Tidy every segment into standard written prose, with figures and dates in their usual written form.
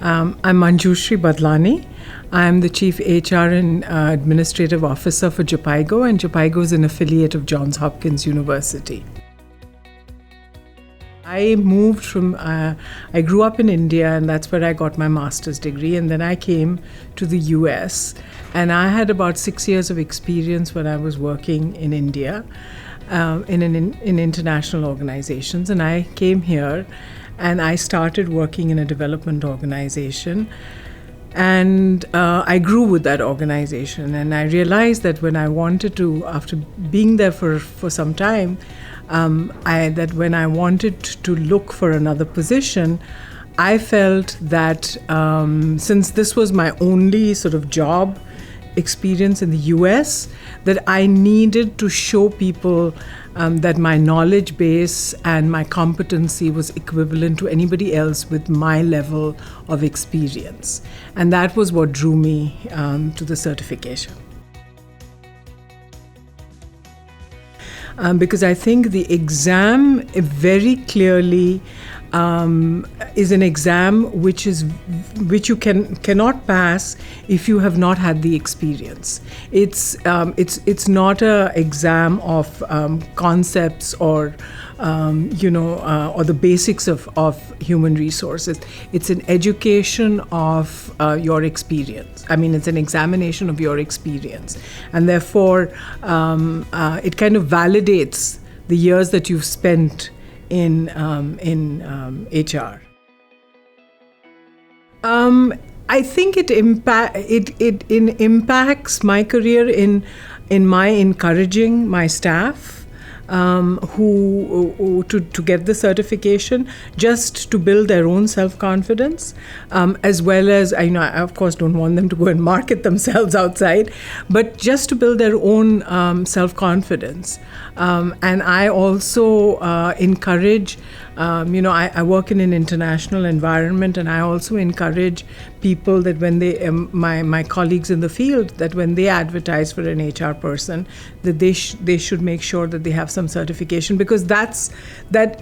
I'm Manjushree Badlani. I'm the Chief HR and Administrative Officer for Jhpiego, and Jhpiego is an affiliate of Johns Hopkins University. I moved from, I grew up in India, and that's where I got my master's degree, and then I came to the US, and I had about 6 years of experience when I was working in India in international organizations, and I came here and I started working in a development organization, and I grew with that organization, and I realized that when I wanted to, after being there for some time, that when I wanted to look for another position, I felt that since this was my only sort of job experience in the US, that I needed to show people that my knowledge base and my competency was equivalent to anybody else with my level of experience. And that was what drew me to the certification. Because I think the exam very clearly is an exam which you cannot pass if you have not had the experience. It's not an exam of concepts or or the basics of human resources. It's an education of your experience. I mean, it's an examination of your experience, and therefore it kind of validates the years that you've spent in HR. I think it impacts my career in my encouraging my staff to get the certification, just to build their own self-confidence, as well as, I of course don't want them to go and market themselves outside, but just to build their own self-confidence. And I also encourage, I work in an international environment, and I also encourage people that when they, my colleagues in the field, that when they advertise for an HR person, that they should make sure that they have some certification, because that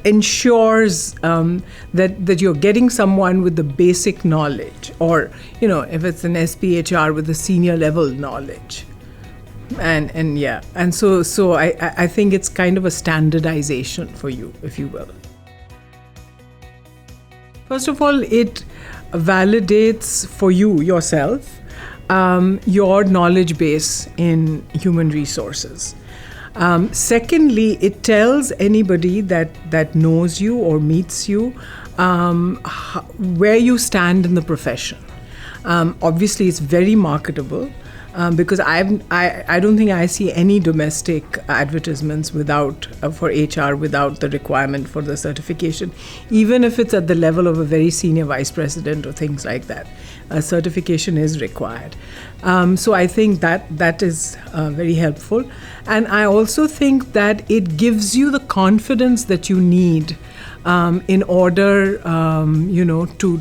ensures that you're getting someone with the basic knowledge, or if it's an SPHR, with the senior level knowledge. And so I think it's kind of a standardization for you, if you will. First of all, it validates for you yourself your knowledge base in human resources. Secondly, it tells anybody that knows you or meets you where you stand in the profession. Obviously, it's very marketable. Because I don't think I see any domestic advertisements for HR without the requirement for the certification, even if it's at the level of a very senior vice president or things like that. A certification is required. So I think that is very helpful, and I also think that it gives you the confidence that you need in order to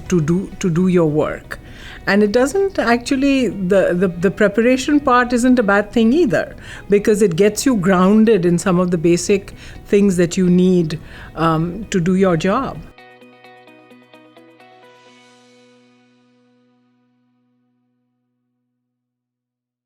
do your work. And it doesn't actually, the preparation part isn't a bad thing either, because it gets you grounded in some of the basic things that you need to do your job.